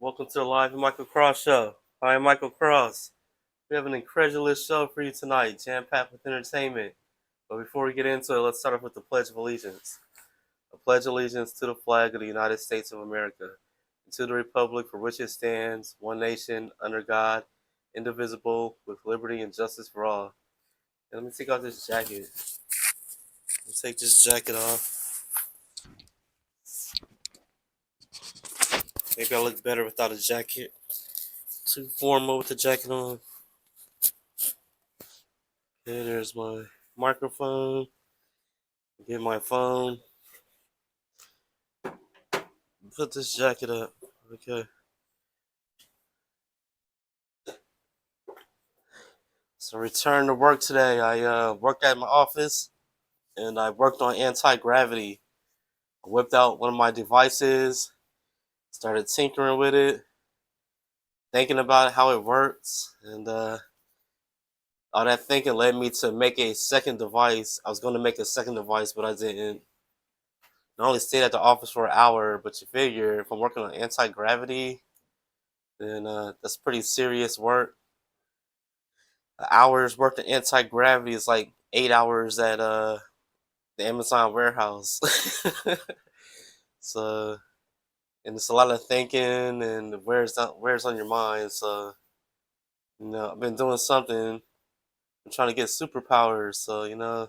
Welcome to the Live Michael Cross Show. I am Michael Cross. We have an incredulous show for you tonight, jam-packed with entertainment. But before we get into it, let's start off with the Pledge of Allegiance. I pledge allegiance to the flag of the United States of America and to the republic for which it stands, one nation, under God, indivisible, with liberty and justice for all. And let me take off this jacket. Let's take this jacket off. Maybe I look better without a jacket. Too formal with the jacket on. Okay, there's my microphone. Get my phone. Put this jacket up. Okay. So return to work today. I worked at my office and I worked on anti-gravity. I whipped out one of my devices, started tinkering with it, thinking about how it works, and all that thinking led me to make a second device. I was going to make a second device, but I didn't. I only stayed at the office for an hour, but you figure if I'm working on anti-gravity, then that's pretty serious work. An hour's worth of anti-gravity is like 8 hours at the Amazon warehouse. So, and it's a lot of thinking and wears on your mind. So, I've been doing something. I'm trying to get superpowers. So,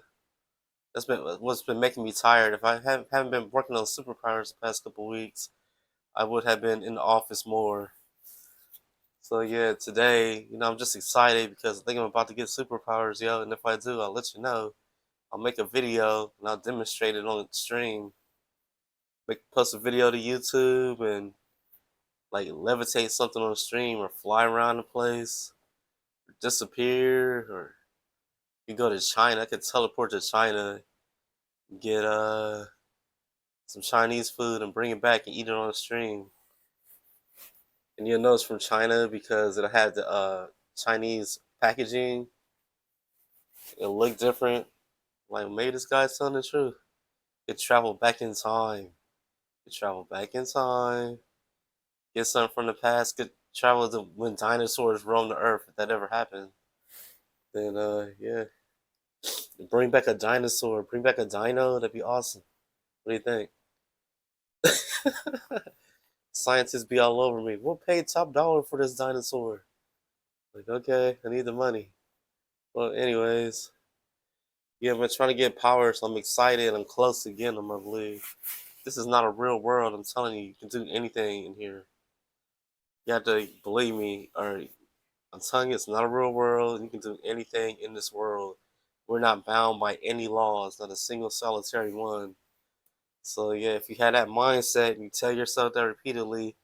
that's been what's been making me tired. If I haven't been working on superpowers the past couple weeks, I would have been in the office more. So yeah, today, I'm just excited because I think I'm about to get superpowers, yo. And if I do, I'll let you know. I'll make a video and I'll demonstrate it on the stream. Post a video to YouTube and like levitate something on the stream or fly around the place or disappear, or you go to China. I could teleport to China, get some Chinese food and bring it back and eat it on the stream. And you'll know it's from China because it had the Chinese packaging. It'll look different. Like, maybe this guy's telling the truth. Could travel back in time. Could travel back in time. Get something from the past. Could travel to when dinosaurs roamed the earth, if that ever happened. Then, yeah. Bring back a dinosaur. Bring back a dino. That'd be awesome. What do you think? Scientists be all over me. We'll pay top dollar for this dinosaur. Like, okay, I need the money. Well, anyways, yeah, I've been trying to get power, so I'm excited. I'm close to getting them, I believe. This is not a real world. I'm telling you, you can do anything in here. You have to believe me, or I'm telling you, it's not a real world. You can do anything in this world. We're not bound by any laws, not a single solitary one. So yeah, if you had that mindset and you tell yourself that repeatedly,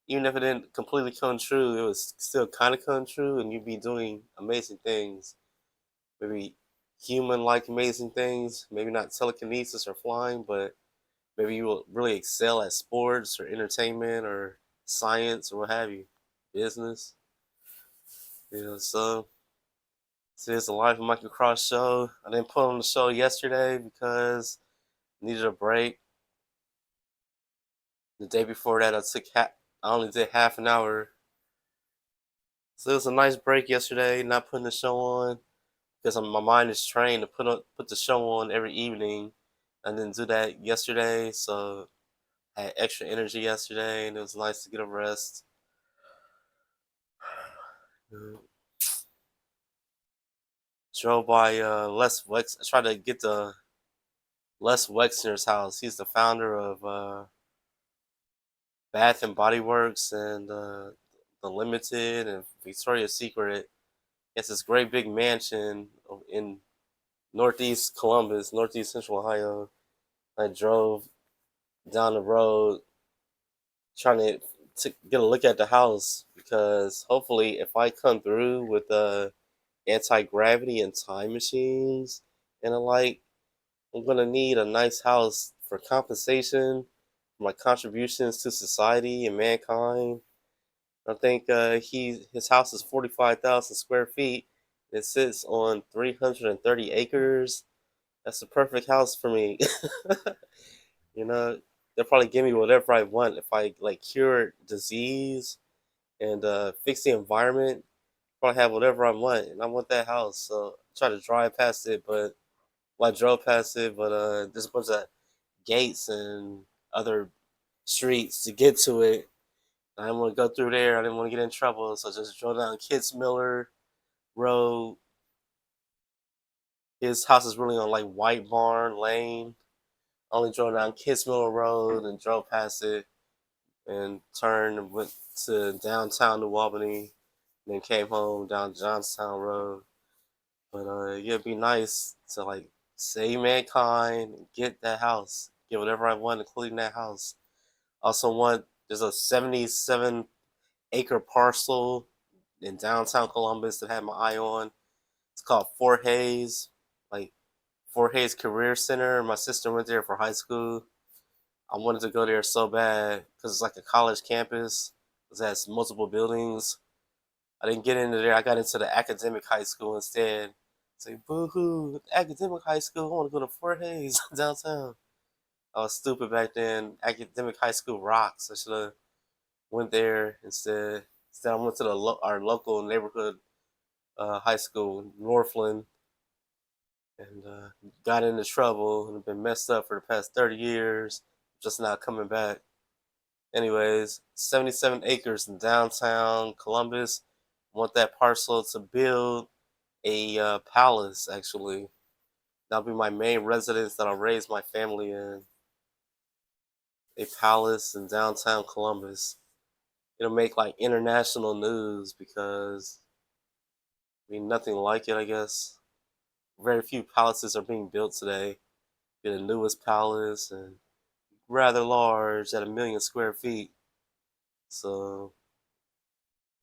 even if it didn't completely come true, it was still kind of come true, and you'd be doing amazing things. Maybe human-like amazing things. Maybe not telekinesis or flying, but maybe you will really excel at sports or entertainment or science or what have you, business. So this is the Live of Michael Cross show. I didn't put on the show yesterday because I needed a break. The day before that, I only did half an hour. So it was a nice break yesterday, not putting the show on because my mind is trained to put the show on every evening. I didn't do that yesterday, so I had extra energy yesterday, and it was nice to get a rest. Drove by Les Wex. I tried to get to Les Wexner's house. He's the founder of Bath and Body Works and the Limited and Victoria's Secret. It's this great big mansion in Northeast Columbus, Northeast Central Ohio. I drove down the road trying to get a look at the house because hopefully, if I come through with anti-gravity and time machines and the like, I'm gonna need a nice house for compensation for my contributions to society and mankind. I think his house is 45,000 square feet. It sits on 330 acres. That's the perfect house for me. you know, they'll probably give me whatever I want if I like cure disease and fix the environment. Probably have whatever I want, and I want that house. So I try to drive past it, but well, I drove past it, but there's a bunch of gates and other streets to get to it. I didn't want to go through there. I didn't want to get in trouble, so I just drove down Kidsmiller Road. His house is really on like White Barn Lane. I only drove down Kidsmiller Road and drove past it and turned and went to downtown New Albany, and then came home down Johnstown Road. But yeah, it'd be nice to like save mankind and get that house, get whatever I want, including that house. Also want there's a 77-acre parcel in downtown Columbus that I had my eye on. It's called Fort Hayes, like Fort Hayes Career Center. My sister went there for high school. I wanted to go there so bad because it's like a college campus. It has multiple buildings. I didn't get into there. I got into the academic high school instead. Say, boo hoo, academic high school. I want to go to Fort Hayes downtown. I was stupid back then. Academic high school rocks. I should have went there instead. Instead, I went to our local neighborhood high school, Northland, and got into trouble and been messed up for the past 30 years. Just not coming back. Anyways, 77 acres in downtown Columbus. Want that parcel to build a palace, actually. That'll be my main residence that I'll raise my family in. A palace in downtown Columbus. It'll make like international news because, I mean, nothing like it, I guess. Very few palaces are being built today. Be the newest palace and rather large at 1 million square feet. So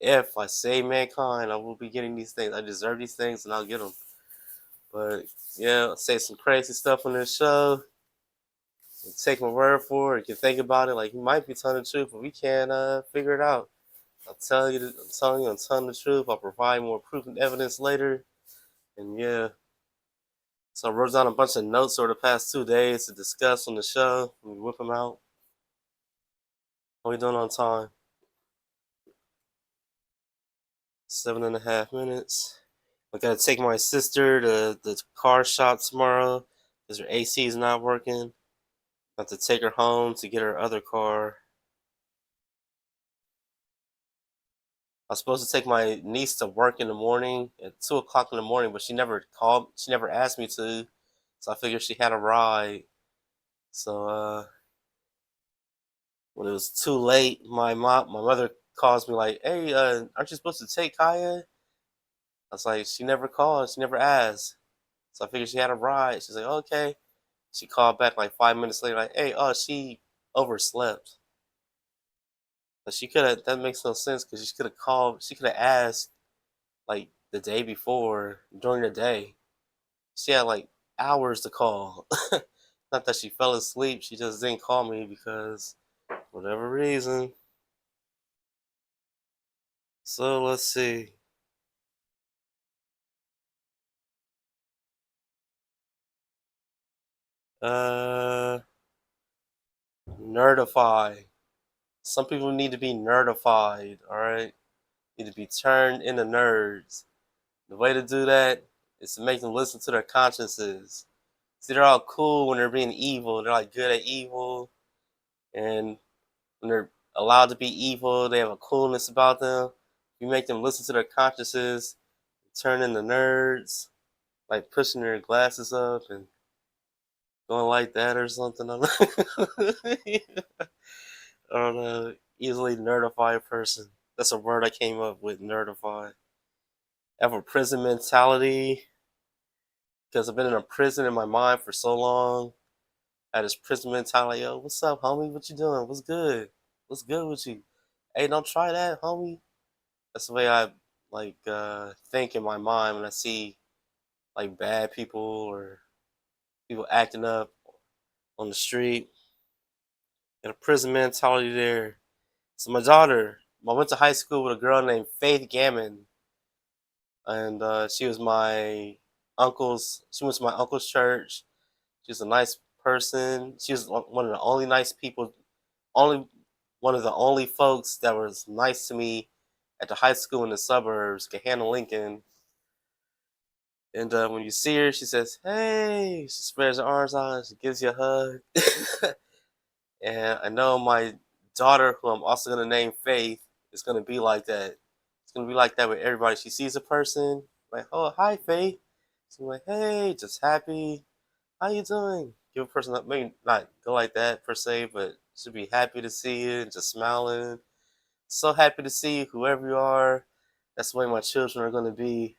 if I save mankind, I will be getting these things. I deserve these things, and I'll get them. But yeah, I'll say some crazy stuff on this show. Take my word for it. You can think about it. Like you might be telling the truth, but we can't figure it out. I'm telling the truth. I'll provide more proof and evidence later. And yeah, so I wrote down a bunch of notes over the past 2 days to discuss on the show. Let me whip them out. How we doing on time? 7.5 minutes. I gotta take my sister to the car shop tomorrow because her AC is not working. I have to take her home to get her other car. I was supposed to take my niece to work in the morning at 2 o'clock in the morning, but she never called. She never asked me to, so I figured she had a ride. So when it was too late, my mother calls me like, "Hey, aren't you supposed to take Kaya?" I was like, "She never called. She never asked." So I figured she had a ride. She's like, "Okay." She called back like 5 minutes later, like, "Hey, oh, she overslept." But she could have. That makes no sense because she could have called. She could have asked like the day before during the day. She had like hours to call. Not that she fell asleep. She just didn't call me because whatever reason. So let's see. Uh, Nerdify. Some people need to be nerdified. All right, need to be turned into nerds. The way to do that is to make them listen to their consciences. See, they're all cool when they're being evil. They're like good at evil, and when they're allowed to be evil, they have a coolness about them. You make them listen to their consciences, turn into nerds, like pushing their glasses up and going like that or something. I don't know. Easily nerdify a person. That's a word I came up with, nerdify. I have a prison mentality because I've been in a prison in my mind for so long. I had this prison mentality. Yo, what's up, homie? What you doing? What's good? What's good with you? Hey, don't try that, homie. That's the way I like think in my mind when I see like bad people or people acting up on the street. And a prison mentality there. So my daughter, I went to high school with a girl named Faith Gammon, and she was my uncle's. She went to my uncle's church. She's a nice person. She was one of the only nice people, only one of the only folks that was nice to me at the high school in the suburbs, Gahanna Lincoln. And when you see her, she says, "Hey." She spreads her arms out. She gives you a hug. And I know my daughter, who I'm also gonna name Faith, is gonna be like that. It's gonna be like that with everybody. She sees a person, like, "Oh, hi, Faith." She's like, "Hey," just happy. "How you doing?" Give a person that maybe not go like that per se, but should be happy to see you and just smiling. So happy to see you, whoever you are. That's the way my children are gonna be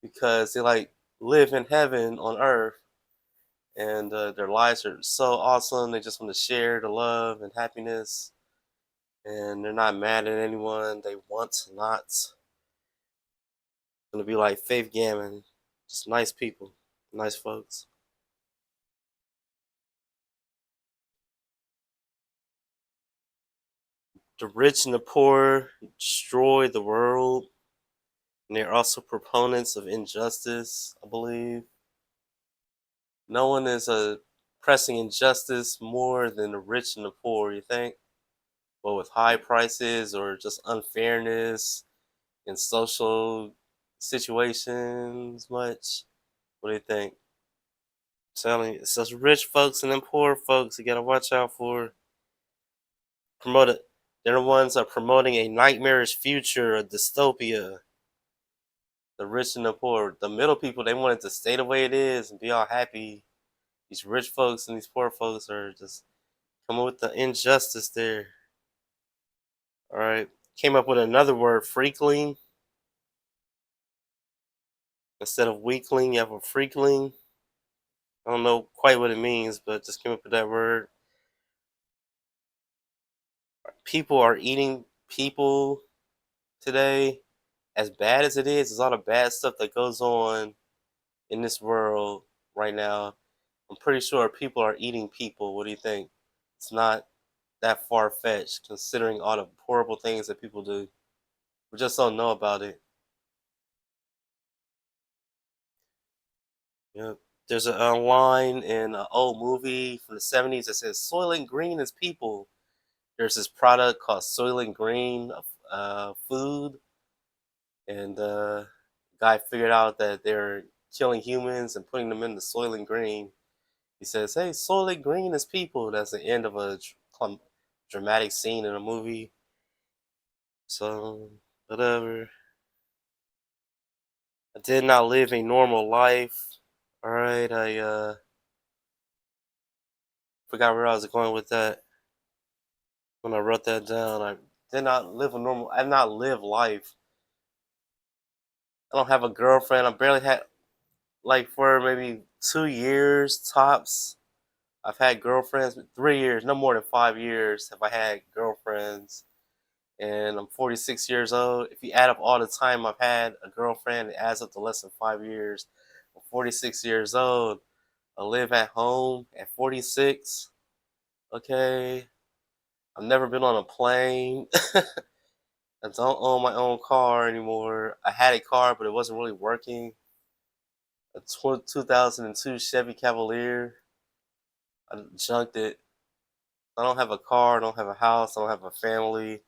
because they like live in heaven on earth, and their lives are so awesome. They just want to share the love and happiness, and they're not mad at anyone. They want to not. Gonna be like Faith Gammon, just nice people, nice folks. The rich and the poor destroy the world, and they're also proponents of injustice, I believe. No one is pressing injustice more than the rich and the poor, you think? Well, with high prices or just unfairness in social situations, much. What do you think? Telling you, it's those rich folks and them poor folks you gotta watch out for. Promote it. They're the ones that are promoting a nightmarish future, a dystopia. The rich and the poor. The middle people, they want it to stay the way it is and be all happy. These rich folks and these poor folks are just coming with the injustice there. All right. Came up with another word, freakling. Instead of weakling, you have a freakling. I don't know quite what it means, but just came up with that word. People are eating people today. As bad as it is, there's a lot of bad stuff that goes on in this world right now. I'm pretty sure people are eating people. What do you think? It's not that far fetched considering all the horrible things that people do. We just don't know about it. Yeah. There's a line in an old movie from the 70s that says, Soylent Green is people. There's this product called Soylent Green food, and guy figured out that they're killing humans and putting them in the Soylent Green. He says, "Hey, Soylent Green is people." That's the end of a dramatic scene in a movie. So whatever. I did not live a normal life. All right, I forgot where I was going with that when I wrote that down. I did not live a normal. I did not live life. I don't have a girlfriend. I barely had like for maybe 2 years tops. I've had girlfriends 3 years, no more than 5 years have I had girlfriends. And I'm 46 years old. If you add up all the time I've had a girlfriend, it adds up to less than 5 years. I'm 46 years old. I live at home at 46. Okay. I've never been on a plane. I don't own my own car anymore. I had a car, but it wasn't really working. A 2002 Chevy Cavalier. I junked it. I don't have a car. I don't have a house. I don't have a family.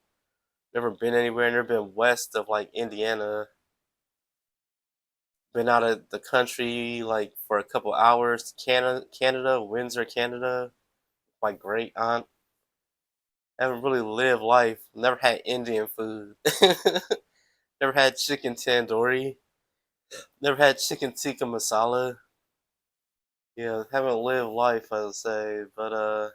Never been anywhere. Never been west of like Indiana. Been out of the country like for a couple hours. Canada, Windsor, Canada. My great aunt. Haven't really lived life. Never had Indian food. Never had chicken tandoori. Never had chicken tikka masala. Yeah, haven't lived life, I would say. But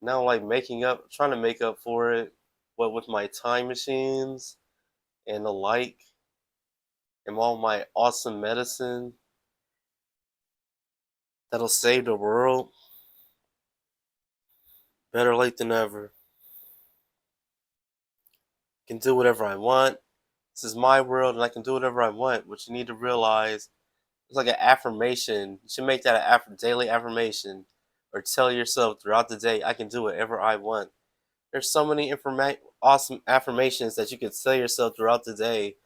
now like making up, trying to make up for it. What with my time machines and the like, and all my awesome medicine that'll save the world. Better late than never. Can do whatever I want. This is my world and I can do whatever I want. What you need to realize, it's like an affirmation. You should make that an daily affirmation or tell yourself throughout the day, I can do whatever I want. There's so many awesome affirmations that you can tell yourself throughout the day.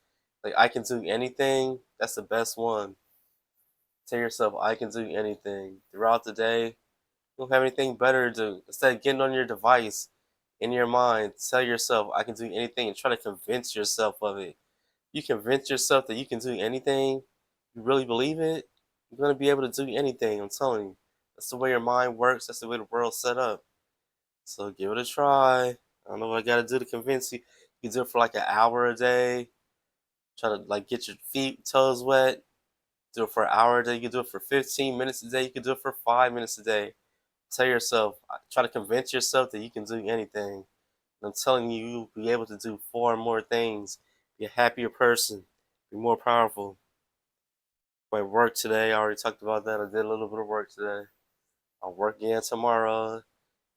Like, I can do anything. That's the best one. Tell yourself, I can do anything. Throughout the day, you don't have anything better to do. Instead of getting on your device, in your mind, tell yourself, I can do anything, and try to convince yourself of it. You convince yourself that you can do anything, you really believe it, you're going to be able to do anything. I'm telling you. That's the way your mind works. That's the way the world's set up. So give it a try. I don't know what I got to do to convince you. You can do it for like an hour a day. Try to like get your feet, toes wet. Do it for an hour a day. You can do it for 15 minutes a day. You can do it for 5 minutes a day. Tell yourself, try to convince yourself that you can do anything. I'm telling you, you'll be able to do far more things. Be a happier person. Be more powerful. My work today, I already talked about that. I did a little bit of work today. I'll work again tomorrow.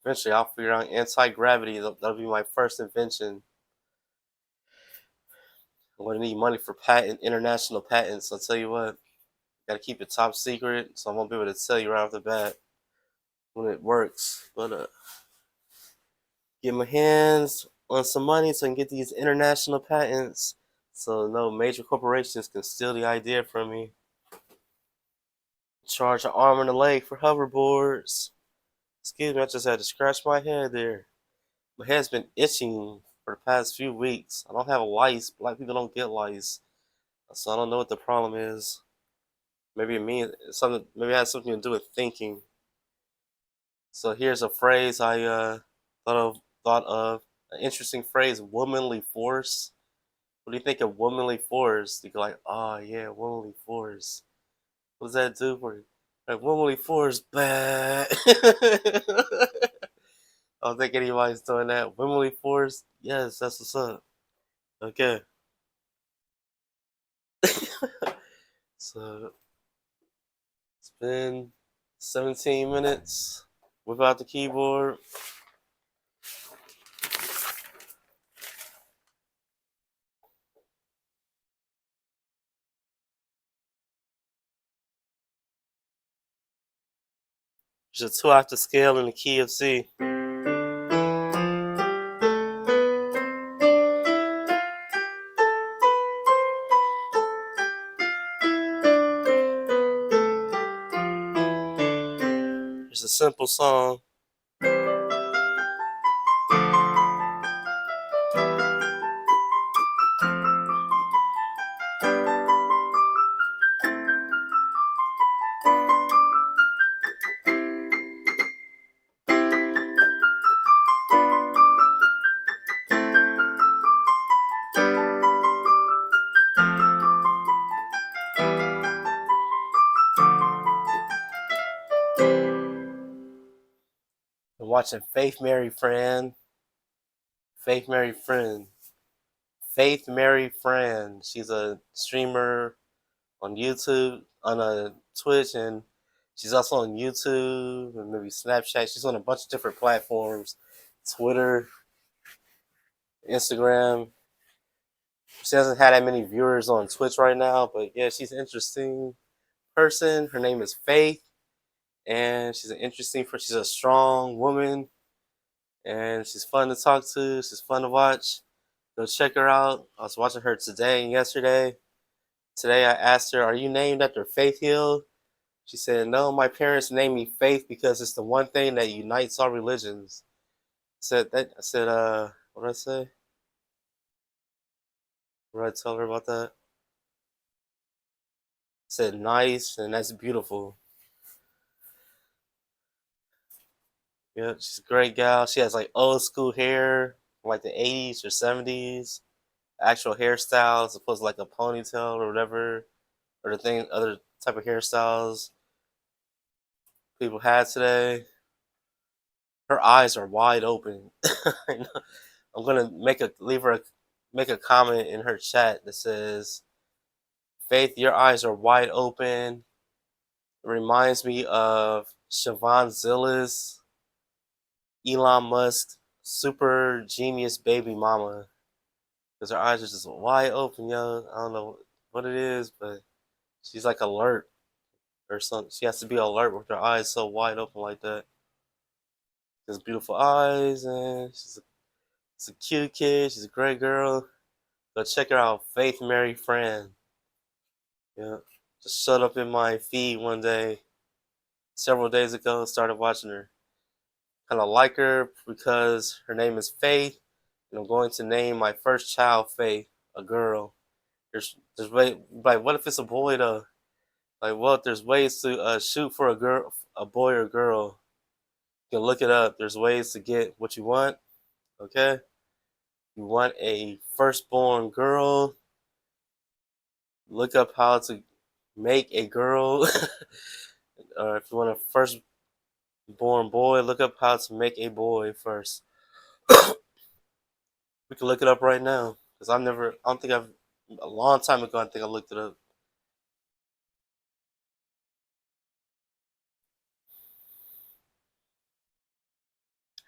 Eventually, I'll figure out anti-gravity. That'll be my first invention. I'm going to need money for international patents. I'll tell you what, got to keep it top secret, so I won't be able to tell you right off the bat when it works. But get my hands on some money so I can get these international patents, so no major corporations can steal the idea from me. Charge an arm and a leg for hoverboards. Excuse me, I just had to scratch my head there. My head's been itching for the past few weeks. I don't have lice. Black people don't get lice, so I don't know what the problem is. Maybe it means something. Maybe it has something to do with thinking. So here's a phrase I thought of an interesting phrase: womanly force. What do you think of womanly force? You go like, oh yeah, womanly force. What does that do for you? Like womanly force, bad. I don't think anybody's doing that. Womanly force, yes, that's what's up. Okay. So it's been 17 minutes without the keyboard. There's a 2 octave scale in the key of C. It's a simple song. I'm watching Faith Mary Fran. Faith Mary Friend. Faith Mary Fran. She's a streamer on YouTube, on a Twitch, and she's also on YouTube and maybe Snapchat. She's on a bunch of different platforms, Twitter, Instagram. She hasn't had that many viewers on Twitch right now, but yeah, she's an interesting person. Her name is Faith, and she's an interesting person. She's a strong woman, and she's fun to talk to. She's fun to watch. Go check her out. I was watching her today and yesterday. Today I asked her, "Are you named after Faith Hill?" She said, "No, my parents named me Faith because it's the one thing that unites all religions." I said, what did I say? What did I tell her about that? I said, nice, and that's beautiful. Yeah, she's a great gal. She has like old school hair from like the 80s or 70s. Actual hairstyle as opposed to like a ponytail or whatever, or the thing, other type of hairstyles people had today. Her eyes are wide open. I'm gonna make a comment in her chat that says, "Faith, your eyes are wide open. It reminds me of Siobhan Zilla's Elon Musk super genius baby mama because her eyes are just wide open, yo. I don't know what it is, but she's like alert or something. She has to be alert with her eyes so wide open like that. She has beautiful eyes, and she's a cute kid. She's a great girl. Go check her out, Faith Mary Fran. Yeah, just showed up in my feed one day, several days ago. Started watching her. Kind of like her because her name is Faith, and I'm going to name my first child Faith, a girl. There's way like what if it's a boy though? Like what? There's ways to shoot for a girl, a boy or girl. You can look it up. There's ways to get what you want. Okay, you want a firstborn girl. Look up how to make a girl. Or if you want a firstborn boy, look up how to make a boy first. We can look it up right now because I don't think I've, a long time ago, I think I looked it up.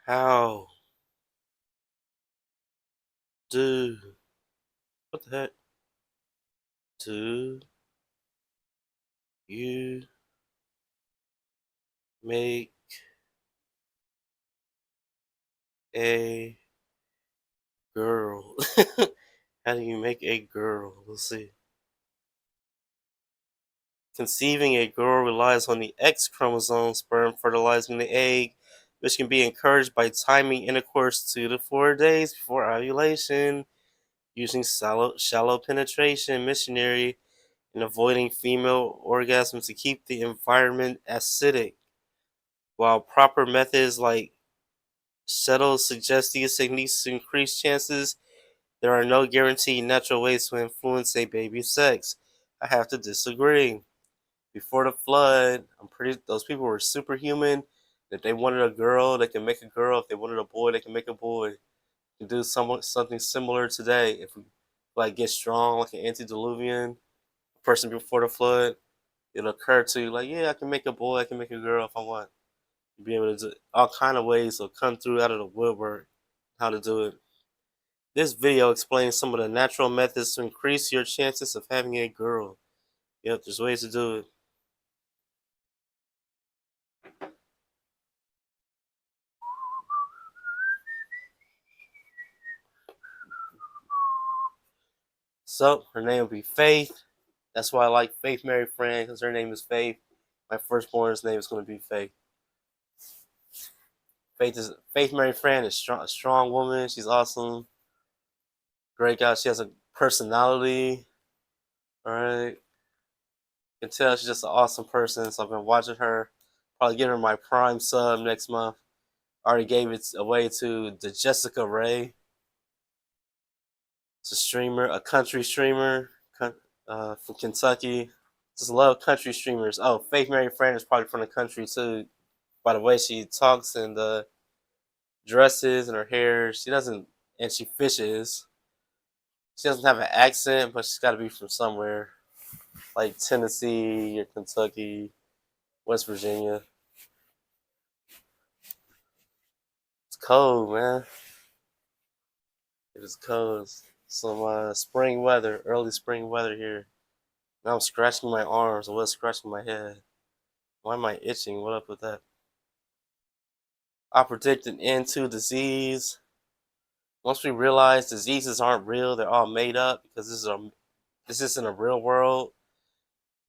How do, what the heck? Do you make a girl? How do you make a girl? Let's see. Conceiving a girl relies on the X chromosome, sperm fertilizing the egg, which can be encouraged by timing intercourse 2 to 4 days before ovulation, using shallow penetration, missionary, and avoiding female orgasm to keep the environment acidic. While proper methods like shuttle suggest these techniques to increase chances, there are no guaranteed natural ways to influence a baby's sex. I have to disagree. Before the flood, I'm pretty those people were superhuman. If they wanted a girl, they can make a girl. If they wanted a boy, they can make a boy. You can do something similar today. If we like get strong like an antediluvian person before the flood, it'll occur to you like, yeah, I can make a boy, I can make a girl if I want. You'll be able to do all kind of ways will come through out of the woodwork how to do it. This video explains some of the natural methods to increase your chances of having a girl. Yep, there's ways to do it. So her name will be Faith. That's why I like Faith Mary Fran because her name is Faith. My firstborn's name is going to be Faith. Faith Mary Fran is a strong woman. She's awesome, great guy. She has a personality. All right, you can tell she's just an awesome person. So I've been watching her. Probably give her my Prime sub next month. I already gave it away to the Jessica Ray. It's a streamer, a country streamer from Kentucky. Just love country streamers. Oh, Faith Mary Fran is probably from the country too. By the way she talks and dresses and her hair, she doesn't, and she fishes. She doesn't have an accent, but she's got to be from somewhere like Tennessee or Kentucky, West Virginia. It's cold, man. It is cold. Some spring weather, early spring weather here. Now I'm scratching my arms. I was scratching my head. Why am I itching? What up with that? I predict an end to disease. Once we realize diseases aren't real, they're all made up because this isn't a real world.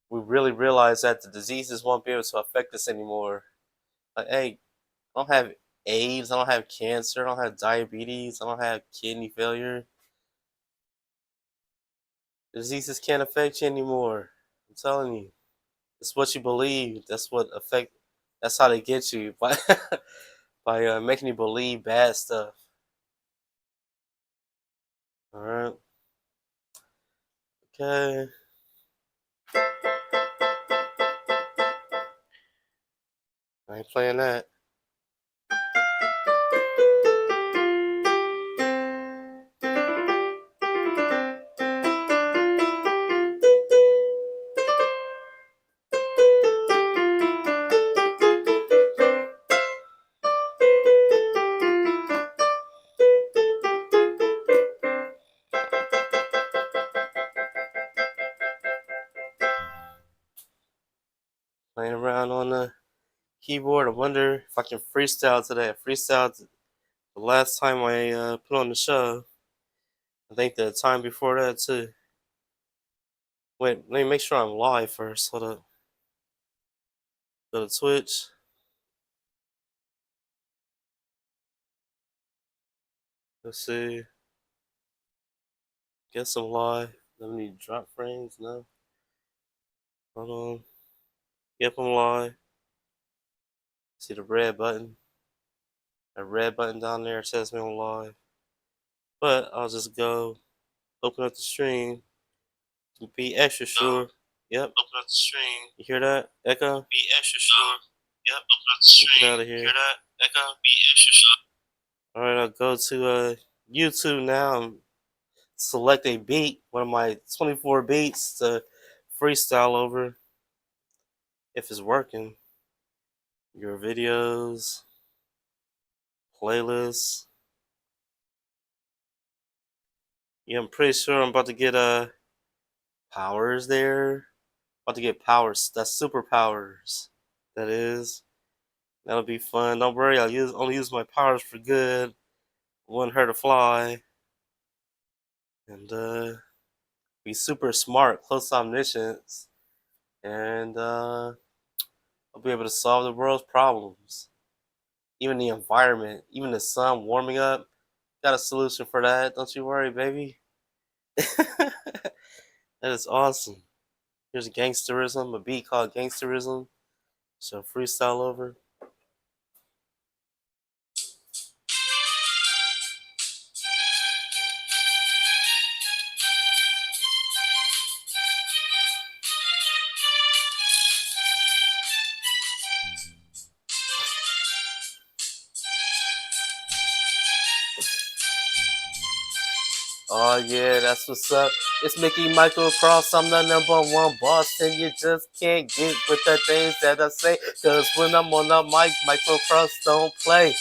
We really realize that the diseases won't be able to affect us anymore. Like, hey, I don't have AIDS, I don't have cancer, I don't have diabetes, I don't have kidney failure. The diseases can't affect you anymore. I'm telling you. It's what you believe. That's what affect. That's how they get you by by making you believe bad stuff. All right. Okay. I ain't playing that. Playing around on the keyboard. I wonder if I can freestyle today. I freestyled the last time I put on the show. I think the time before that too. Wait, let me make sure I'm live first. Hold up. Go to Twitch. Let's see. Guess I'm live. Let me drop frames. No. Hold on. Yep, I'm live. See the red button? A red button down there says me I'm live. But I'll just go open up the stream to be extra sure. Yep. Open up the stream. You hear that? Echo? Be extra sure. Yep. Open up the stream. Get out of here. Hear that? Echo? Be extra sure. Alright, I'll go to YouTube now and select a beat, one of my 24 beats to freestyle over if it's working. Your videos, playlists. Yeah, I'm pretty sure I'm about to get powers there. About to get powers. That's superpowers. That is. That'll be fun. Don't worry, I'll only use my powers for good. Wouldn't hurt a fly. And be super smart, close to omniscience. And I'll be able to solve the world's problems. Even the environment, even the sun warming up. Got a solution for that. Don't you worry, baby. That is awesome. Here's gangsterism, a beat called Gangsterism. So freestyle over. Oh yeah, that's what's up. It's Mickey Michael Cross. I'm the #1 boss, and you just can't get with the things that I say. Cause when I'm on the mic, Michael Cross don't play.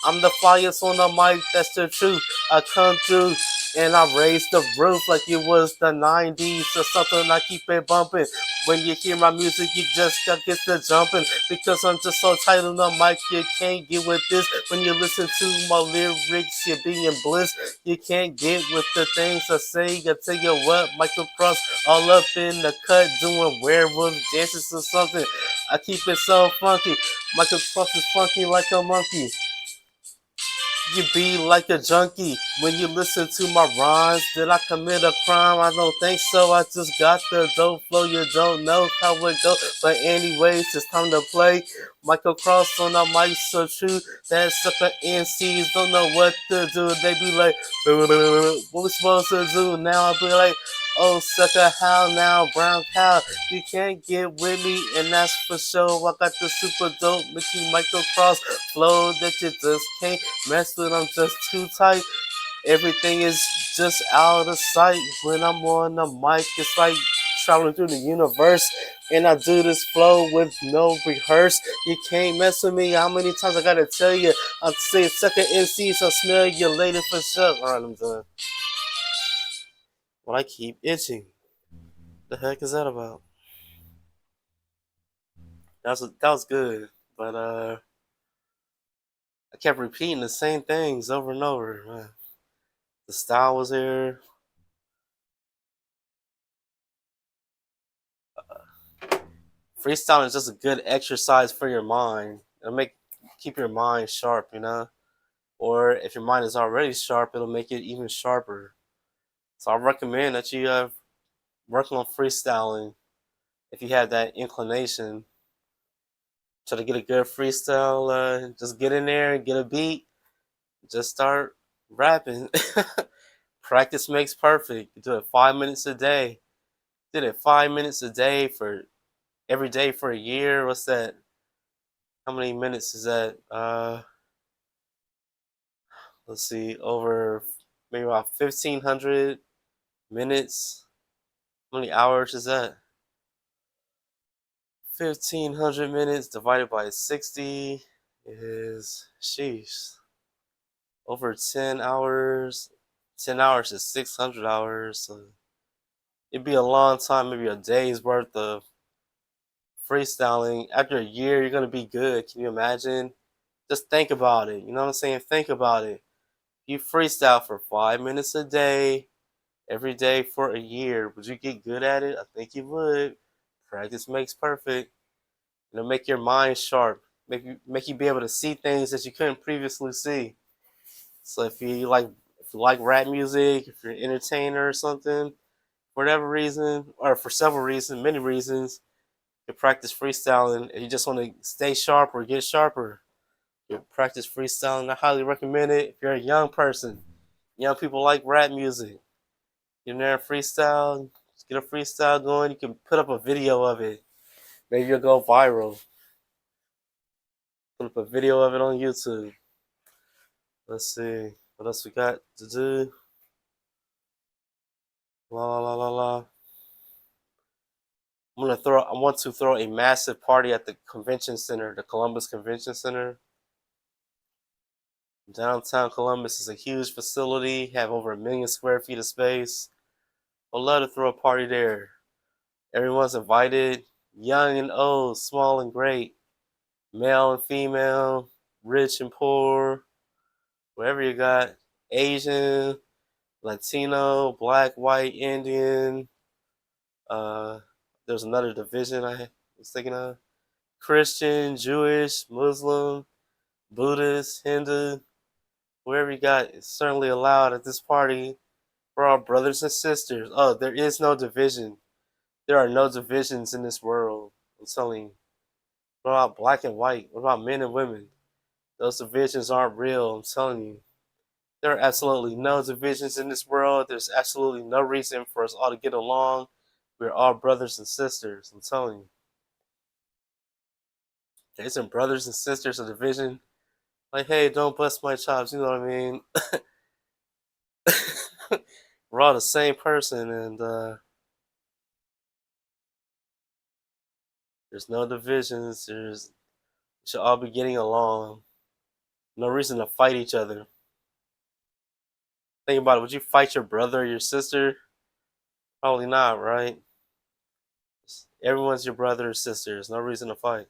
I'm the flyest on the mic, that's the truth. I come through and I raise the roof like it was the 90s or something. I keep it bumping. When you hear my music, you just got get the jumping. Because I'm just so tight on the mic, you can't get with this. When you listen to my lyrics, you be in bliss. You can't get with the things I say. I tell you what, Michael Cross all up in the cut doing werewolf dances or something. I keep it so funky. Michael Cross is funky like a monkey. You be like a junkie when you listen to my rhymes. Did I commit a crime? I don't think so. I just got the dope flow. You don't know how it goes. But anyways, it's time to play. Michael Cross on the mic, so true. That sucker NCs don't know what to do. They be like, what we supposed to do? Now I be like, oh sucker, how now, brown cow? You can't get with me, and that's for sure. I got the super dope Mickey Michael Cross flow that you just can't mess with. I'm just too tight. Everything is just out of sight. When I'm on the mic, it's like traveling through the universe. And I do this flow with no rehearse. You can't mess with me. How many times I gotta tell you? I'm saying sucker NC, so smell you later for sure. Alright, I'm done. Well, I keep itching. The heck is that about? That was good, but I kept repeating the same things over and over. Man. The style was there. Freestyling is just a good exercise for your mind. It'll keep your mind sharp, you know. Or if your mind is already sharp, it'll make it even sharper. So I recommend that you work on freestyling if you have that inclination. Try to get a good freestyle. Just get in there and get a beat. Just start rapping. Practice makes perfect. You do it 5 minutes a day. Did it 5 minutes a day for every day for a year. What's that? How many minutes is that? Let's see, over maybe about 1,500 minutes. How many hours is that? 1,500 minutes divided by 60 is, sheesh, over 10 hours. 10 hours is 600 hours. So it'd be a long time, maybe a day's worth of freestyling. After a year, you're going to be good. Can you imagine? Just think about it. You know what I'm saying? Think about it. You freestyle for 5 minutes a day every day for a year. Would you get good at it? I think you would. Practice makes perfect. It'll make your mind sharp. Make you be able to see things that you couldn't previously see. So if you like rap music, if you're an entertainer or something, for whatever reason, or for several reasons, many reasons, you practice freestyling and you just want to stay sharp or get sharper. You practice freestyling. I highly recommend it if you're a young person. Young people like rap music. You're there freestyle, just get a freestyle going. You can put up a video of it. Maybe you'll go viral. Put up a video of it on YouTube. Let's see what else we got to do. La la la la la. I want to throw a massive party at the convention center, the Columbus Convention Center. Downtown Columbus is a huge facility, have over 1 million square feet of space. I'd love to throw a party there. Everyone's invited, young and old, small and great, male and female, rich and poor, whatever you got, Asian, Latino, black, white, Indian. Uh, there's another division I was thinking of. Christian, Jewish, Muslim, Buddhist, Hindu, wherever you got is certainly allowed at this party. We're all brothers and sisters. Oh, there is no division. There are no divisions in this world. I'm telling you. What about black and white? What about men and women? Those divisions aren't real. I'm telling you. There are absolutely no divisions in this world. There's absolutely no reason for us all to get along. We're all brothers and sisters. I'm telling you. There isn't brothers and sisters a division. Like, hey, don't bust my chops. You know what I mean? We're all the same person, and there's no divisions. We should all be getting along. No reason to fight each other. Think about it. Would you fight your brother or your sister? Probably not, right? Everyone's your brother or sister. There's no reason to fight.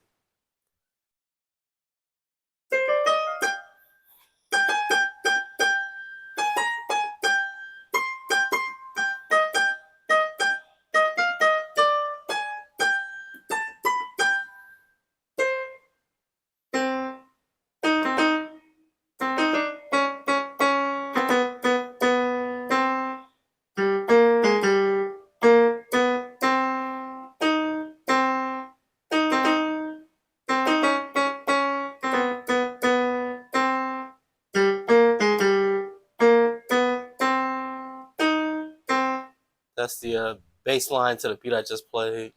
That's the bass line to the beat I just played.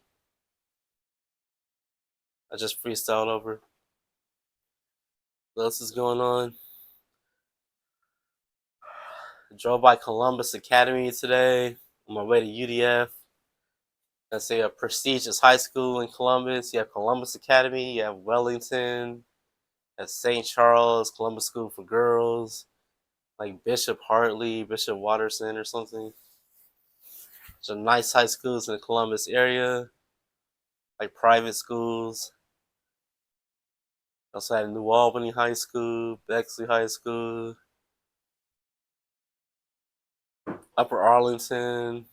I just freestyled over. What else is going on? I drove by Columbus Academy today on my way to UDF. That's a prestigious high school in Columbus. You have Columbus Academy, you have Wellington, at St. Charles, Columbus School for Girls, like Bishop Hartley, Bishop Watterson, or something. Some nice high schools in the Columbus area, like private schools. Also had New Albany High School, Bexley High School, Upper Arlington,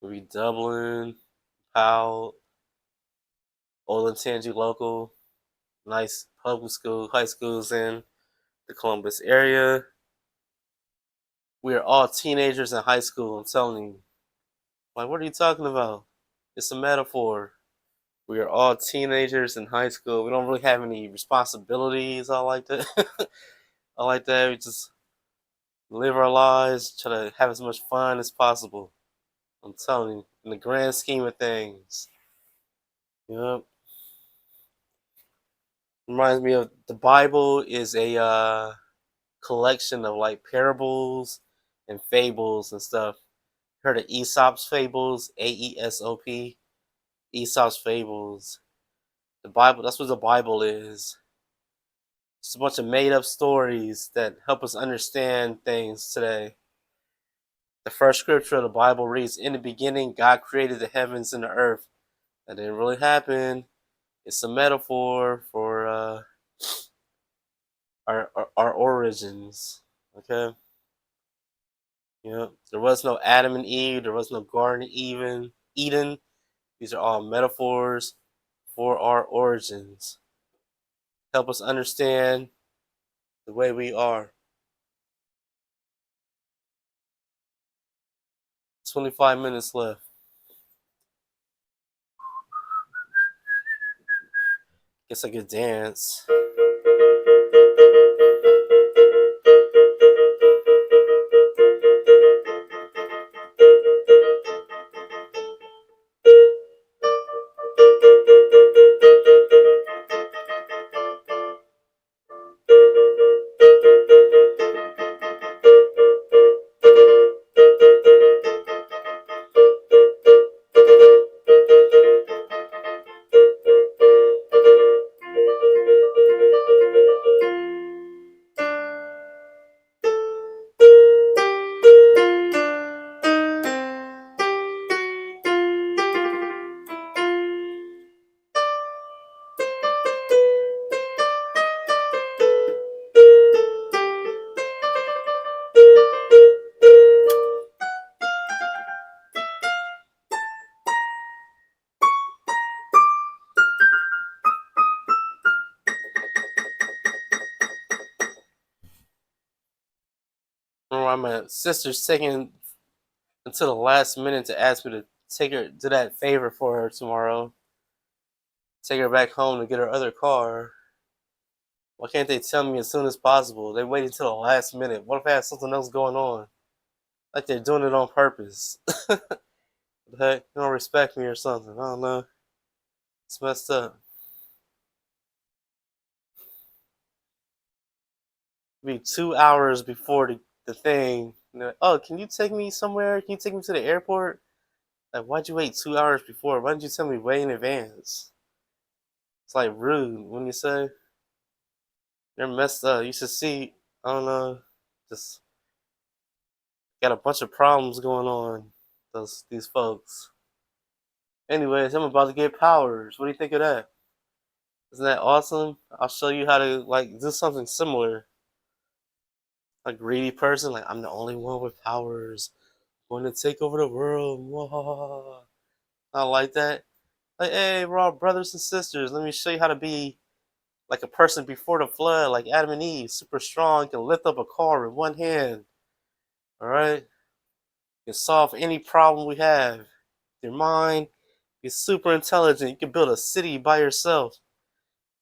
maybe Dublin, Powell, Olentangy Local. Nice public school, high schools in the Columbus area. We are all teenagers in high school, I'm telling you. Like, what are you talking about? It's a metaphor. We are all teenagers in high school. We don't really have any responsibilities. I like that. I like that. We just live our lives, try to have as much fun as possible. I'm telling you, in the grand scheme of things. Yep. Reminds me of the Bible is a collection of like parables and fables and stuff. Heard of Aesop's fables? AESOP. Aesop's fables. The Bible. That's what the Bible is. It's a bunch of made up stories that help us understand things today. The first scripture of the Bible reads, "In the beginning, God created the heavens and the earth." That didn't really happen. It's a metaphor for our origins. Okay. There was no Adam and Eve. There was no Garden even Eden. These are all metaphors for our origins. Help us understand the way we are. 25 minutes left. Guess I could dance. Remember, my sister's taking until the last minute to ask me to take her do that favor for her tomorrow. Take her back home to get her other car. Why can't they tell me as soon as possible? They wait until the last minute. What if I have something else going on? Like they're doing it on purpose. The heck? They don't respect me or something. I don't know. It's messed up. It'll be 2 hours before the thing. Like, oh, can you take me somewhere? Can you take me to the airport? Like, why'd you wait 2 hours before? Why didn't you tell me way in advance? It's like rude when you say they're messed up. You should see, I don't know, just got a bunch of problems going on. These folks. Anyways, I'm about to get powers. What do you think of that? Isn't that awesome? I'll show you how to like do something similar. A greedy person, like I'm the only one with powers. I'm going to take over the world. Whoa. I like that. Like, hey, we're all brothers and sisters. Let me show you how to be like a person before the flood, like Adam and Eve, super strong, can lift up a car with one hand. All right, can solve any problem we have. Your mind, you're super intelligent. You can build a city by yourself.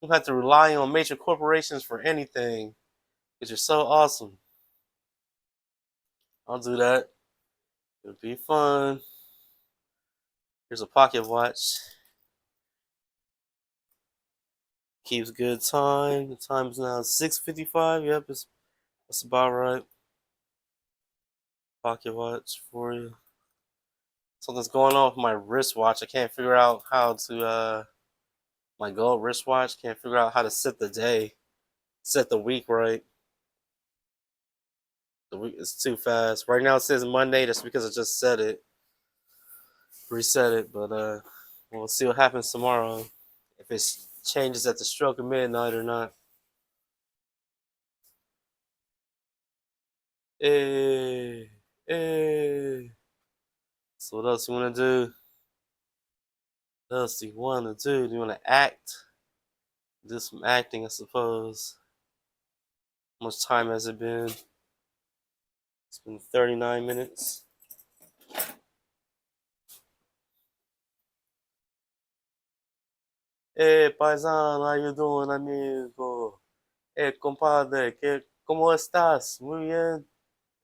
You don't have to rely on major corporations for anything because you're so awesome. I'll do that. It'll be fun. Here's a pocket watch. Keeps good time. The time's now 6:55. Yep, that's about right. Pocket watch for you. Something's going on with my wristwatch. I can't figure out how to my gold wristwatch. Can't figure out how to set the day, set the week right. The week is too fast. Right now it says Monday. That's because I just set it, reset it. But we'll see what happens tomorrow. If it changes at the stroke of midnight or not. Hey, hey. So what else you wanna do? What else do you wanna do? Do you wanna act? Do some acting, I suppose. How much time has it been? It's been 39 minutes. Hey, paisan, how you doing, amigo? Hey, compadre, ¿cómo estás? Muy bien.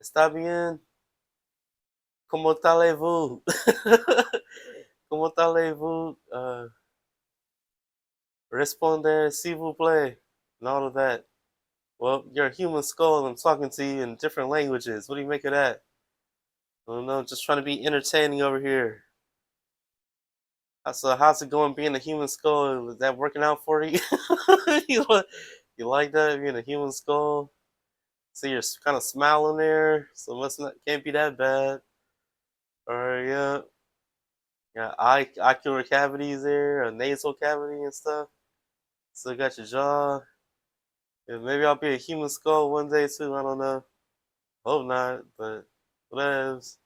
¿Está bien? ¿Cómo allez-vous? ¿Cómo allez-vous? Responder, s'il vous plaît. And all of that. Well, you're a human skull. I'm talking to you in different languages. What do you make of that? I don't know. Just trying to be entertaining over here. So how's it going being a human skull? Is that working out for you? you, you like that being a human skull? See, you're kind of smiling there, so must not can't be that bad. All right, yeah, yeah, ocular cavities there, a nasal cavity and stuff. Still got your jaw. Yeah, maybe I'll be a human skull one day too. I don't know. Hope not, but Whatevs.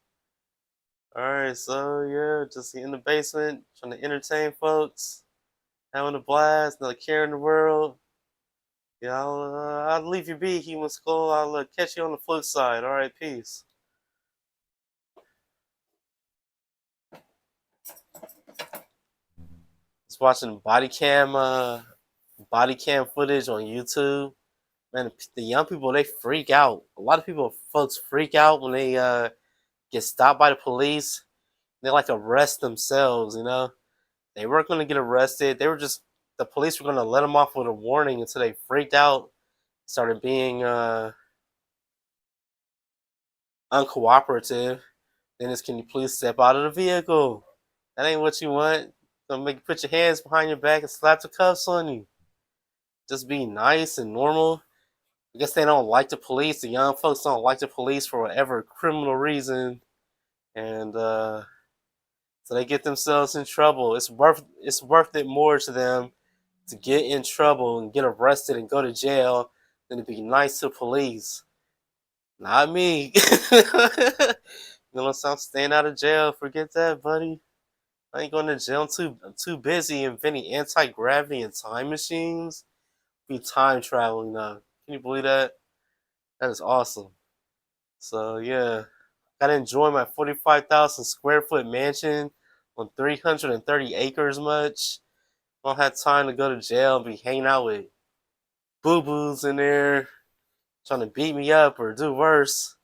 Alright, so yeah, just in the basement, trying to entertain folks, having a blast, not a care in the world. Yeah, I'll leave you be, human skull. I'll catch you on the flip side. Alright, peace. Just watching body cam footage on YouTube. Man, the young people, they freak out. A lot of folks freak out when they get stopped by the police. They like arrest themselves, you know? They weren't going to get arrested. The police were going to let them off with a warning until they freaked out, started being uncooperative. Then it's, can you please step out of the vehicle? That ain't what you want. Gonna make you put your hands behind your back and slap the cuffs on you. Just be nice and normal. I guess they don't like the police. The young folks don't like the police for whatever criminal reason, and so they get themselves in trouble. It's worth it more to them to get in trouble and get arrested and go to jail than to be nice to police. Not me. You know what I'm staying out of jail. Forget that, buddy. I ain't going to jail. I'm too busy inventing anti-gravity and time machines. Be time traveling now. Can you believe that? That is awesome. So yeah, gotta enjoy my 45,000 square foot mansion on 330 acres much. Don't have time to go to jail and be hanging out with boo boos in there trying to beat me up or do worse,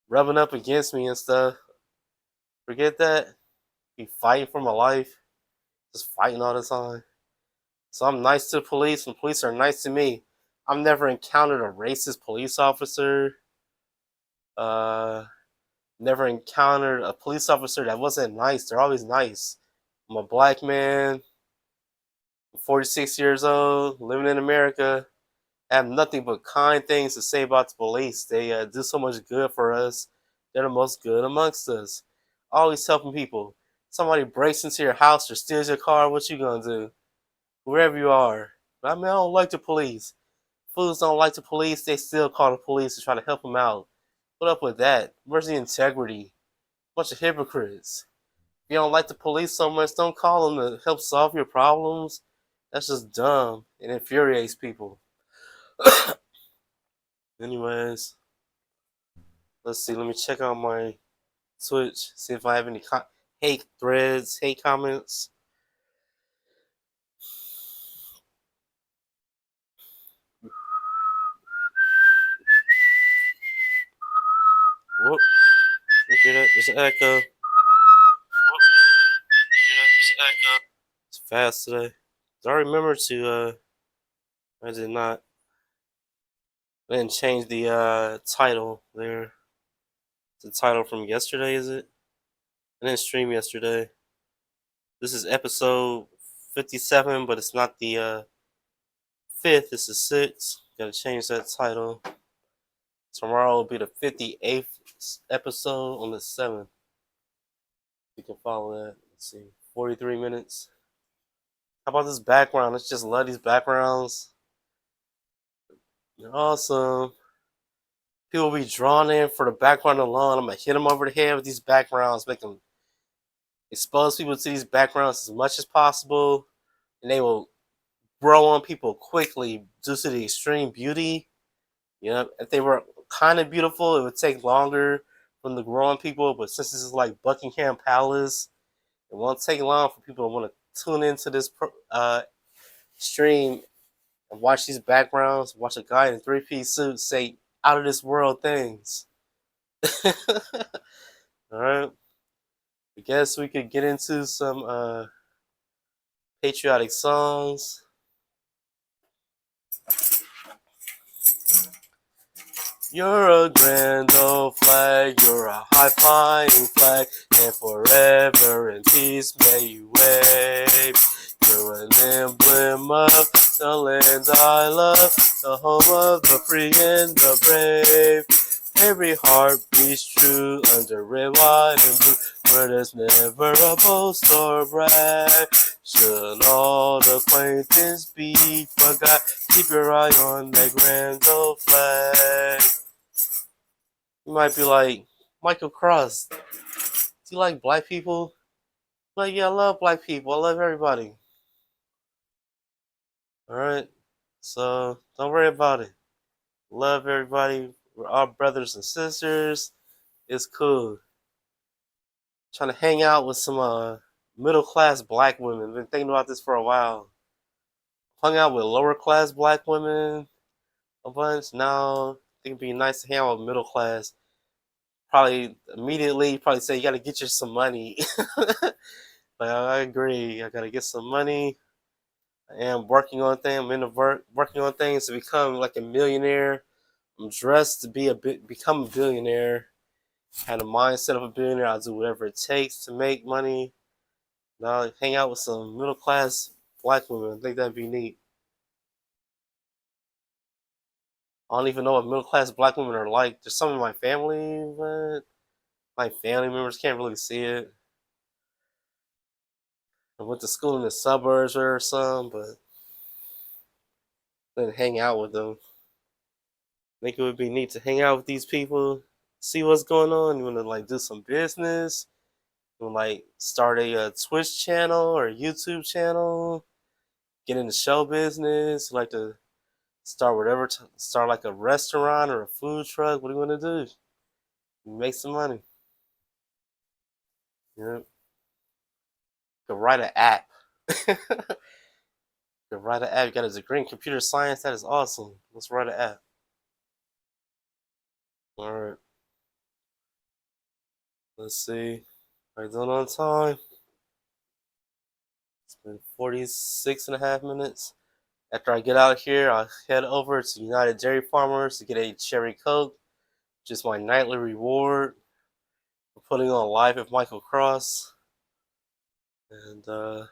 rubbing up against me and stuff. Forget that. Be fighting for my life, just fighting all the time. So I'm nice to the police, and the police are nice to me. I've never encountered a racist police officer. Uh, Never encountered a police officer that wasn't nice. They're always nice. I'm a black man, 46 years old, living in America. I have nothing but kind things to say about the police. They do so much good for us. They're the most good amongst us. Always helping people. Somebody breaks into your house or steals your car, what you gonna do? Wherever you are. I mean, I don't like the police. Fools don't like the police. They still call the police to try to help them out. Put up with that. Where's the integrity? Bunch of hypocrites. If you don't like the police so much, don't call them to help solve your problems. That's just dumb. It infuriates people. Anyways, let's see. Let me check out my Twitch. See if I have any hate threads, hate comments. Whoop. You hear that? There's an echo. It's fast today. I remember to I did not. I didn't change the title there. The title from yesterday, is it? I didn't stream yesterday. This is episode 57, but it's not the fifth. It's the sixth. Gotta change that title. Tomorrow will be the 58th episode on the 7th. You can follow that. Let's see. 43 minutes. How about this background? Let's just love these backgrounds. They're awesome. People will be drawn in for the background alone. I'm gonna hit them over the head with these backgrounds, make them expose people to these backgrounds as much as possible, and they will grow on people quickly due to the extreme beauty. You know, if they were kind of beautiful, it would take longer for them to grow on people. But since this is like Buckingham Palace, it won't take long for people to want to tune into this stream and watch these backgrounds. Watch a guy in a three-piece suit say out of this world things. All right. I guess we could get into some patriotic songs. You're a grand old flag, you're a high-flying flag, and forever in peace may you wave. You're an emblem of the land I love, the home of the free and the brave. Every heart beats true under red, white, and blue, where there's never a boast or brag. Should all acquaintance be forgot, keep your eye on that grand old flag. You might be like, Michael Cross, do you like black people? Like, yeah, I love black people. I love everybody. All right. So don't worry about it. Love everybody. We're all brothers and sisters. It's cool. Trying to hang out with some middle class black women. Been thinking about this for a while. Hung out with lower class black women a bunch. Now I think it'd be nice to hang out with middle class. Probably immediately probably say you gotta get you some money. Like I agree. I gotta get some money. I am working on things. I'm in the working on things to become like a millionaire. I'm dressed to be become a billionaire. Had a mindset of a billionaire. I'll do whatever it takes to make money. Now hang out with some middle class black women. I think that'd be neat. I don't even know what middle class black women are like. There's some in my family, but my family members can't really see it. I went to school in the suburbs or some, but didn't hang out with them. I think it would be neat to hang out with these people, see what's going on. You want to like do some business, you want to like start a Twitch channel or a YouTube channel, get into show business, like to start whatever, start like a restaurant or a food truck. What do you want to do? Make some money. You know, you could write an app. You could write an app. You got a degree in computer science. That is awesome. Let's write an app. All right. Let's see. Are you done on time? It's been 46 and a half minutes. After I get out of here, I'll head over to United Dairy Farmers to get a cherry coke, which is my nightly reward for putting on Live with Michael Cross. And uh,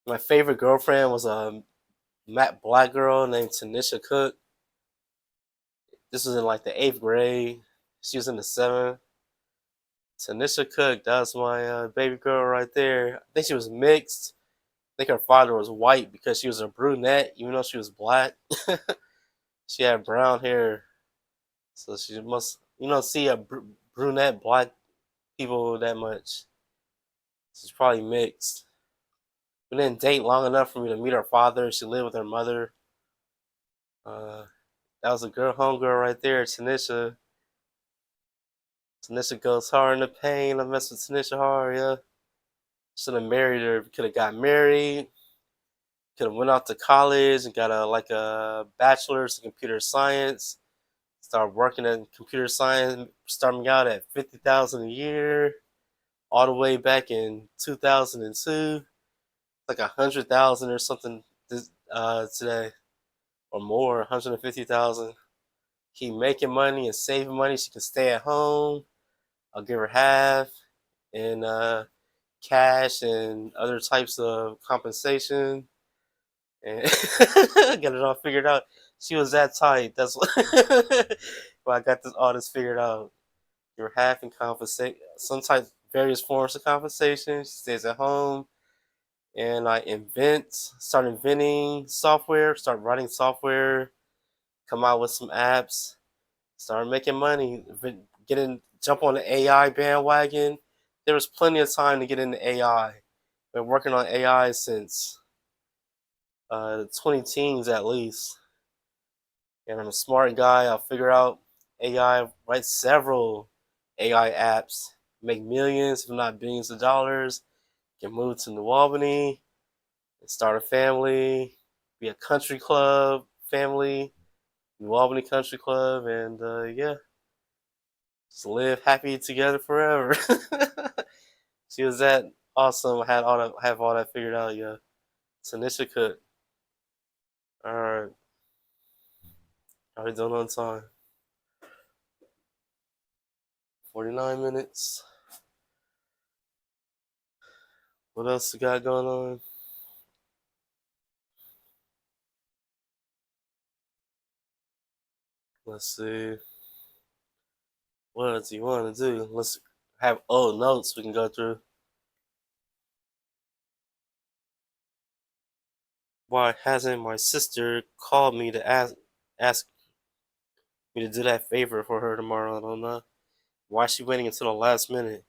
my favorite girlfriend was a Matt black girl named Tanisha Cook. This was in like the 8th grade. She was in the 7th. Tanisha Cook, that was my baby girl right there. I think she was mixed. I think her father was white because she was a brunette, even though she was black. She had brown hair, so she must, see a brunette black people that much. She's probably mixed. We didn't date long enough for me to meet her father. She lived with her mother. Uh, that was a girl, homegirl right there, Tanisha. Tanisha goes hard in the pain. I mess with Tanisha hard, yeah. Should have married her. Could have got married. Could have went off to college and got a bachelor's in computer science. Started working in computer science, starting out at 50,000 a year, all the way back in 2002, like 100,000 or something today, or more, 150,000. Keep making money and saving money. She can stay at home. I'll give her half in cash and other types of compensation, and get it all figured out. She was that tight. That's what. Well, I got all this figured out. You're half in compensate, some type, various forms of compensation. She stays at home, and I start inventing software, start writing software, come out with some apps, start making money, jump on the AI bandwagon. There was plenty of time to get into AI. Been working on AI since the 20 teens at least, and I'm a smart guy. I'll figure out AI, write several AI apps, make millions, if not billions of dollars, can move to New Albany and start a family, be a country club family, New Albany Country Club, and yeah, just live happy together forever. She was that awesome. Have all that figured out. Yeah, Tanisha Cook. All right, are we done on time? 49 minutes. What else we got going on? Let's see. What do you want to do? Let's have old notes we can go through. Why hasn't my sister called me to ask? ask me to do that favor for her tomorrow. I don't know. Why is she waiting until the last minute?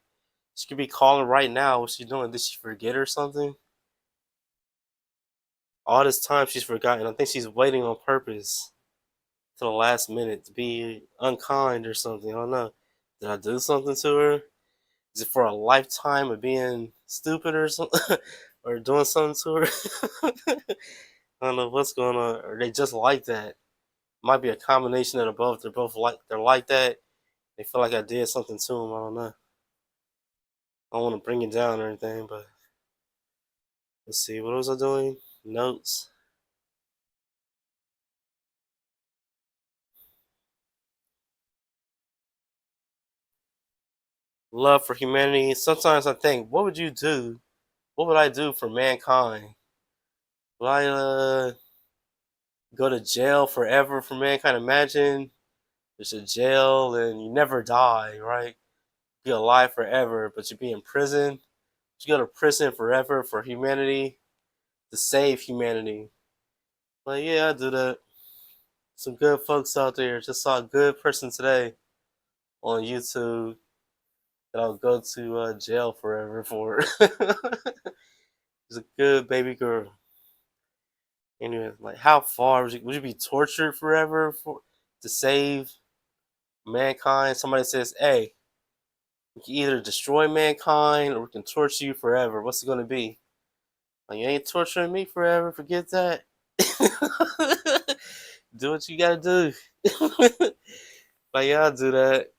She could be calling right now. What's she doing? Did she forget or something? All this time she's forgotten. I think she's waiting on purpose to the last minute to be unkind or something. I don't know. Did I do something to her? Is it for a lifetime of being stupid or something? Or doing something to her? I don't know what's going on. Or they just like that. Might be a combination of the both. They're both like that. They feel like I did something to them. I don't know. I don't want to bring it down or anything, but let's see. What was I doing? Notes. Love for humanity. Sometimes I think, what would you do? What would I do for mankind? Would I go to jail forever for mankind? Imagine there's a jail and you never die, right? Be alive forever, but you be in prison. You go to prison forever for humanity to save humanity. Like, yeah, I do that. Some good folks out there. Just saw a good person today on YouTube that I'll go to jail forever for. She's a good baby girl. Anyway, like, how far would you be tortured forever for to save mankind? Somebody says, "Hey, we can either destroy mankind or we can torture you forever. What's it gonna be?" Like, you ain't torturing me forever. Forget that. Do what you gotta do. Like, yeah, I'll do that.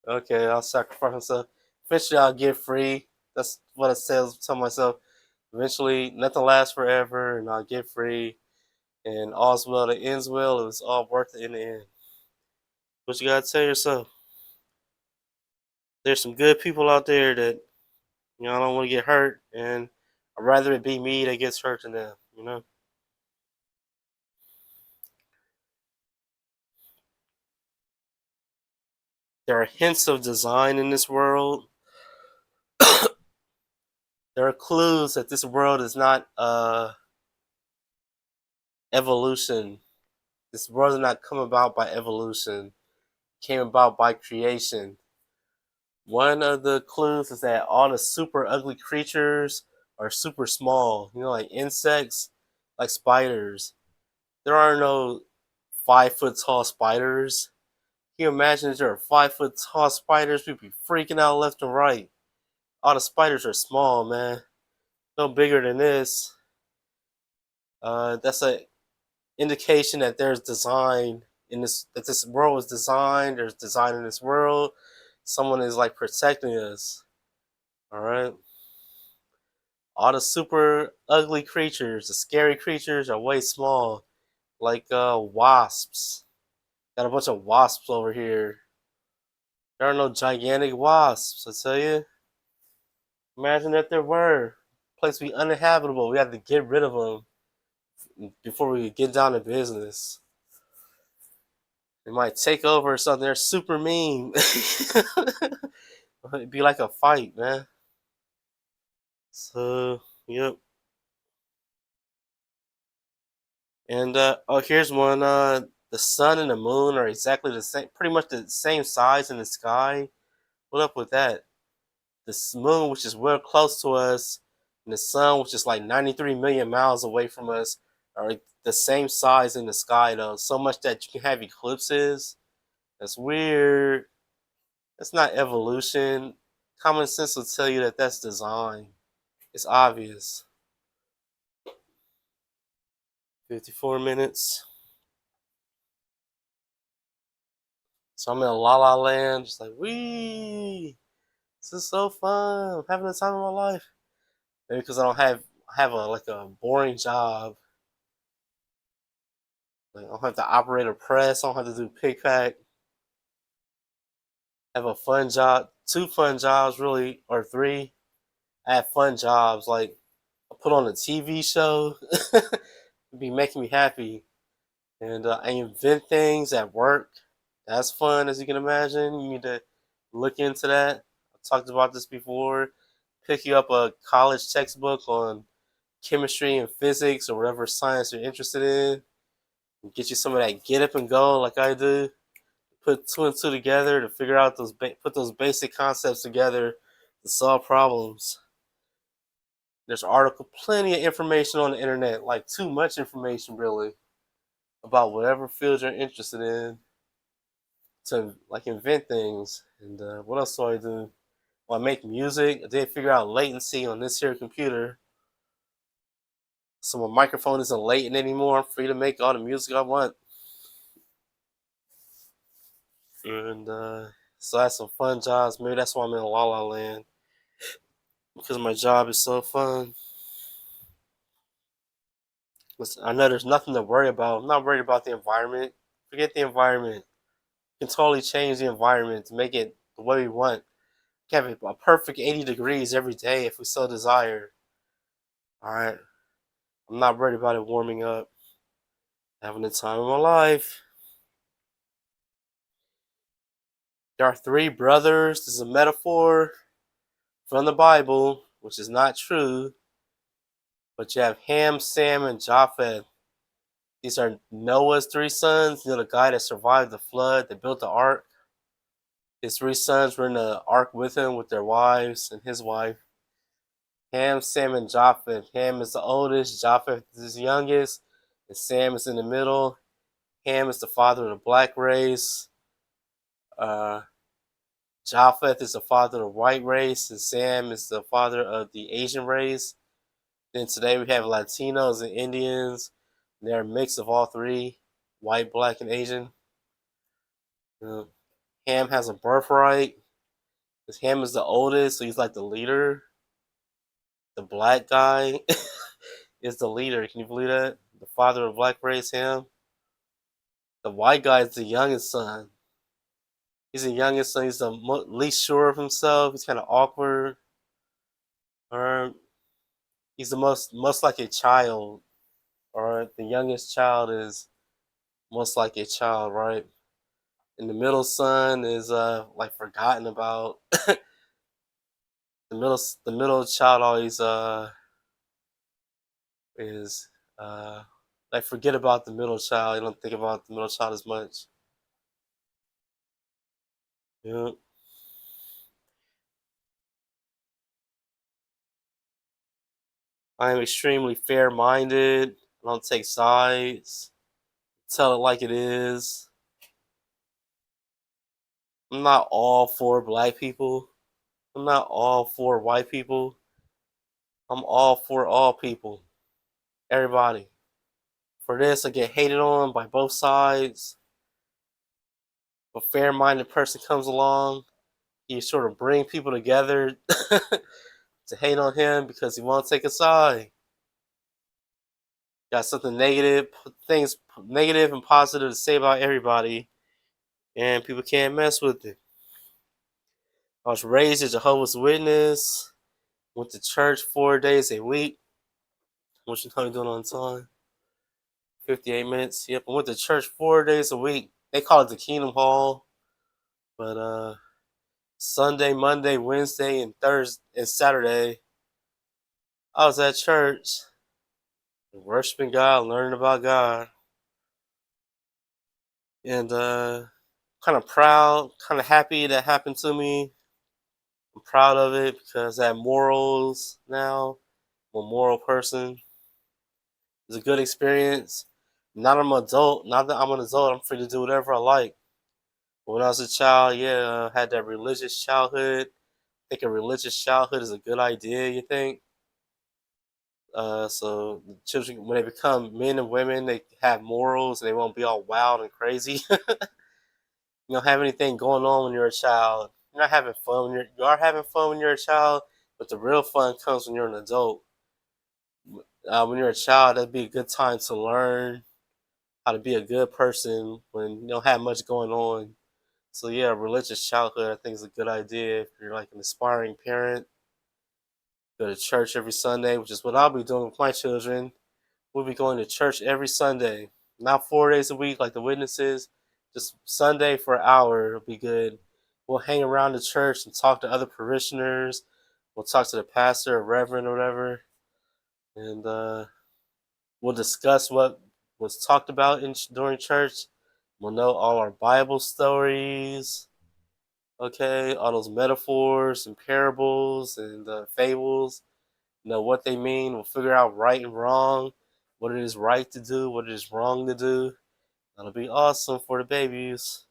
Okay, I'll sacrifice myself. Eventually, I'll get free. That's what I tell myself. Eventually, nothing lasts forever, and I'll get free. And all's well that ends well. It was all worth it in the end. What you gotta tell yourself? There's some good people out there that I don't want to get hurt, and I'd rather it be me that gets hurt than them. There are hints of design in this world. There are clues that this world is not evolution. This world did not come about by evolution. It came about by creation. One of the clues is that all the super ugly creatures are super small. Like insects, like spiders. There are no 5 foot tall spiders. Can you imagine if there are 5 foot tall spiders? We'd be freaking out left and right. All the spiders are small, man. No bigger than this. That's a indication that there's design in this. That this world was designed. There's design in this world. Someone is like protecting us. All right. All the super ugly creatures, the scary creatures, are way small, like wasps. Got a bunch of wasps over here. There are no gigantic wasps, I tell you. Imagine if there were. The place would be uninhabitable. We had to get rid of them before we could get down to business. They might take over or something. They're super mean. It'd be like a fight, man. So, yep. And here's one. The sun and the moon are exactly the same, pretty much the same size in the sky. What up with that? The moon, which is real close to us, and the sun, which is like 93 million miles away from us, are like the same size in the sky, though. So much that you can have eclipses. That's weird. That's not evolution. Common sense will tell you that that's design. It's obvious. 54 minutes. So I'm in La La Land, just like, wee. This is so fun. I'm having the time of my life. Maybe because I don't have a boring job. Like, I don't have to operate a press. I don't have to do pick pack. Have a fun job. 2 fun jobs, really, or 3. I have fun jobs. Like, I put on a TV show. It'd be making me happy. And I invent things at work. That's fun, as you can imagine. You need to look into that. I talked about this before. Pick you up a college textbook on chemistry and physics or whatever science you're interested in. Get you some of that get up and go like I do. Put two and two together to figure out put those basic concepts together to solve problems. There's plenty of information on the internet, like too much information really, about whatever field you're interested in to like invent things. And what else do I do? Well, I make music. I did figure out latency on this here computer, so my microphone isn't latent anymore. I'm free to make all the music I want. And so I had some fun jobs. Maybe that's why I'm in La La Land, because my job is so fun. Listen, I know there's nothing to worry about. I'm not worried about the environment. Forget the environment. We can totally change the environment to make it the way we want. We can have a perfect 80 degrees every day if we so desire. All right. I'm not worried about it warming up. Having the time of my life. There are three brothers. This is a metaphor from the Bible, which is not true. But you have Ham, Sam, and Japheth. These are Noah's three sons. You know, the guy that survived the flood, that built the ark. His three sons were in the ark with him, with their wives and his wife. Ham, Sam, and Japheth. Ham is the oldest, Japheth is the youngest, and Sam is in the middle. Ham is the father of the black race. Uh, Japheth is the father of the white race, and Sam is the father of the Asian race. Then today we have Latinos and Indians. They're a mix of all three, white, black, and Asian. Ham has a birthright. Because Ham is the oldest, so he's like the leader. The black guy is the leader. Can you believe that? The father of black race, Ham. The white guy is the youngest son. He's the youngest son. He's the least sure of himself. He's kind of awkward. Or he's the most like a child. Or the youngest child is most like a child, right? And the middle son is like forgotten about. The middle child always is like forget about the middle child. You don't think about the middle child as much. Yeah. I am extremely fair-minded. I don't take sides. Tell it like it is. I'm not all for black people. I'm not all for white people. I'm all for all people. Everybody. For this, I get hated on by both sides. If a fair-minded person comes along, he sort of bring people together to hate on him because he won't take a side. Got something negative, things negative and positive to say about everybody, and people can't mess with it. I was raised a Jehovah's Witness. Went to church 4 days a week. What you doing on time? 58 minutes. Yep, I went to church 4 days a week. They call it the Kingdom Hall, but Sunday, Monday, Wednesday, and Thursday and Saturday, I was at church, worshiping God, learning about God, and kind of proud, kind of happy that happened to me. I'm proud of it because I have morals now. I'm a moral person. It's a good experience. Now that I'm an adult, now that I'm an adult, I'm free to do whatever I like. But when I was a child, yeah, I had that religious childhood. I think a religious childhood is a good idea, you think? So children, when they become men and women, they have morals and they won't be all wild and crazy. You don't have anything going on when you're a child. You're not having fun you are having fun when you're a child, but the real fun comes when you're an adult. When you're a child, that'd be a good time to learn how to be a good person when you don't have much going on. So yeah, religious childhood I think is a good idea if you're like an aspiring parent. Go to church every Sunday, which is what I'll be doing with my children. We'll be going to church every Sunday, not 4 days a week like the witnesses. Just Sunday for an hour, it'll be good. We'll hang around the church and talk to other parishioners. We'll talk to the pastor or reverend or whatever, and we'll discuss what's talked about during church. We'll know all our Bible stories. Okay, all those metaphors and parables and fables. Know what they mean. We'll figure out right and wrong, what it is right to do, what it is wrong to do. That'll be awesome for the babies.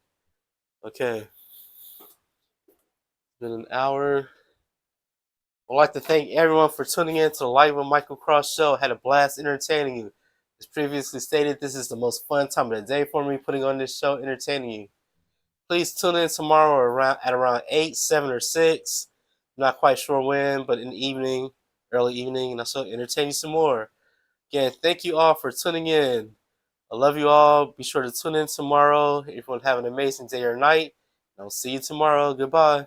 Okay, it's been an hour. I'd like to thank everyone for tuning in to the Life with Michael Cross show. I had a blast entertaining you. As previously stated, this is the most fun time of the day for me putting on this show, entertaining you. Please tune in tomorrow at around 8, 7, or 6. I'm not quite sure when, but in the evening, early evening, and I'll still entertain you some more. Again, thank you all for tuning in. I love you all. Be sure to tune in tomorrow. Everyone have an amazing day or night. I'll see you tomorrow. Goodbye.